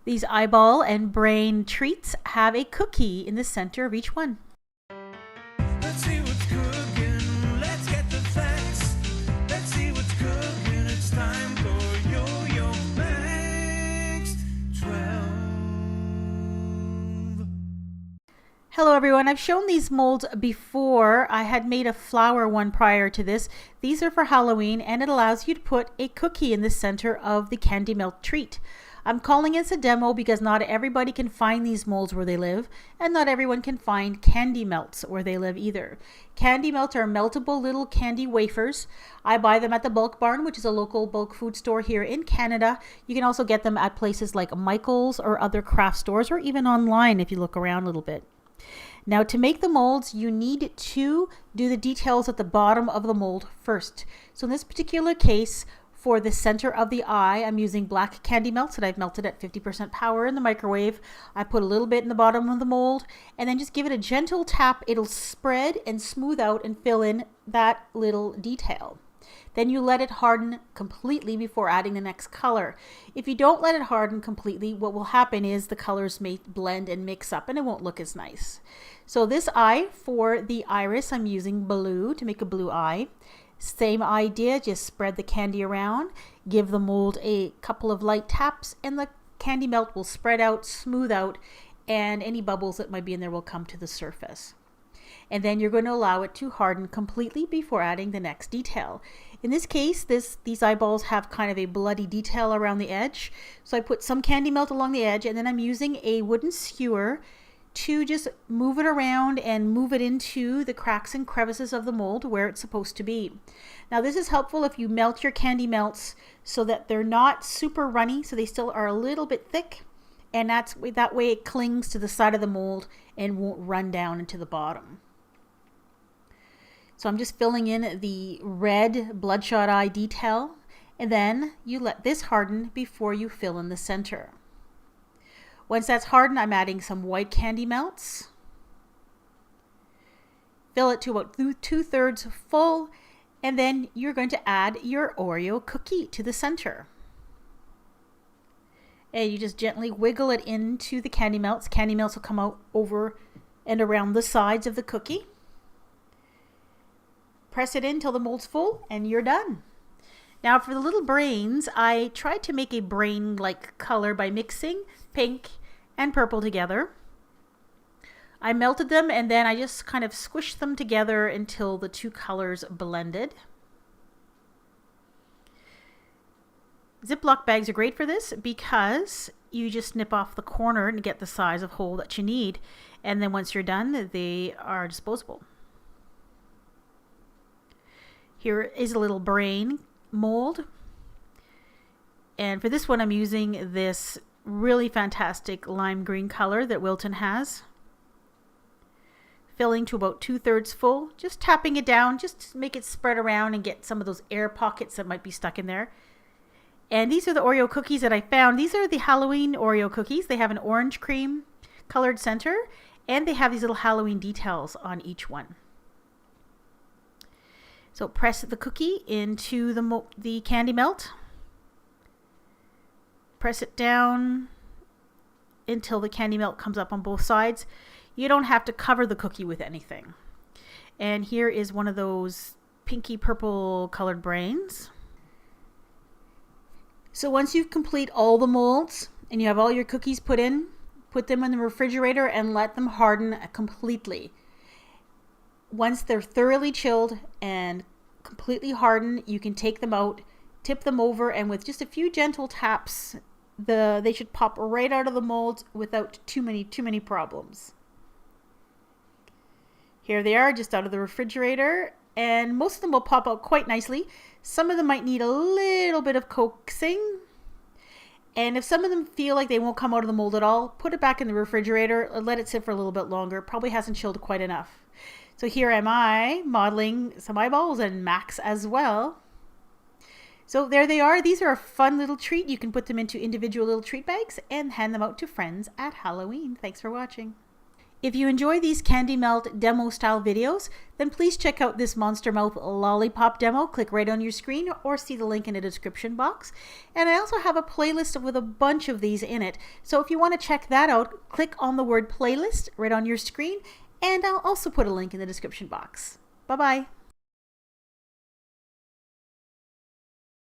These eyeball and brain treats have a cookie in the center of each one. Let's see what's cooking. Let's get the facts. Let's see what's cooking. It's time for Yo-Yo Max 12. Hello everyone, I've shown these molds before. I had made a flower one prior to this. These are for Halloween and it allows you to put a cookie in the center of the candy melt treat. I'm calling this a demo because not everybody can find these molds where they live, and not everyone can find candy melts where they live either. Candy melts are meltable little candy wafers. I buy them at the Bulk Barn, which is a local bulk food store here in Canada. You can also get them at places like Michael's or other craft stores, or even online if you look around a little bit. Now, to make the molds, you need to do the details at the bottom of the mold first. So in this particular case, for the center of the eye, I'm using black candy melts that I've melted at 50% power in the microwave. I put a little bit in the bottom of the mold and then just give it a gentle tap. It'll spread and smooth out and fill in that little detail. Then you let it harden completely before adding the next color. If you don't let it harden completely, what will happen is the colors may blend and mix up and it won't look as nice. So this eye, for the iris, I'm using blue to make a blue eye. Same idea, just spread the candy around, give the mold a couple of light taps, and the candy melt will spread out, smooth out, and any bubbles that might be in there will come to the surface. And then you're going to allow it to harden completely before adding the next detail. In this case, these eyeballs have kind of a bloody detail around the edge. So I put some candy melt along the edge, and then I'm using a wooden skewer to just move it around and move it into the cracks and crevices of the mold where it's supposed to be. Now this is helpful if you melt your candy melts so that they're not super runny, so they still are a little bit thick, and that way it clings to the side of the mold and won't run down into the bottom. So I'm just filling in the red bloodshot eye detail, and then you let this harden before you fill in the center. Once that's hardened, I'm adding some white candy melts. Fill it to about 2/3 full, and then you're going to add your Oreo cookie to the center. And you just gently wiggle it into the candy melts. Candy melts will come out over and around the sides of the cookie. Press it in till the mold's full, and you're done. Now for the little brains, I tried to make a brain-like color by mixing pink and purple together. I melted them and then I just kind of squished them together until the two colors blended. Ziploc bags are great for this because you just snip off the corner and get the size of hole that you need. And then once you're done, they are disposable. Here is a little brain mold. And for this one, I'm using this really fantastic lime green color that Wilton has. Filling to about 2/3 full, just tapping it down, just to make it spread around and get some of those air pockets that might be stuck in there. And these are the Oreo cookies that I found. These are the Halloween Oreo cookies. They have an orange cream colored center, and they have these little Halloween details on each one. So press the cookie into the candy melt. Press it down until the candy melt comes up on both sides. You don't have to cover the cookie with anything. And here is one of those pinky purple colored brains. So once you complete all the molds and you have all your cookies put in, put them in the refrigerator and let them harden completely. Once they're thoroughly chilled and completely hardened, you can take them out, tip them over, and with just a few gentle taps, they should pop right out of the mold without too many problems. Here they are, just out of the refrigerator, and most of them will pop out quite nicely. Some of them might need a little bit of coaxing, and if some of them feel like they won't come out of the mold at all, put it back in the refrigerator and let it sit for a little bit longer. Probably hasn't chilled quite enough. So here am I modeling some eyeballs and Max as well. So there they are. These are a fun little treat. You can put them into individual little treat bags and hand them out to friends at Halloween. Thanks for watching. If you enjoy these candy melt demo style videos, then please check out this Monster Mouth lollipop demo. Click right on your screen or see the link in the description box. And I also have a playlist with a bunch of these in it. So if you want to check that out, click on the word playlist right on your screen, and I'll also put a link in the description box. Bye-bye.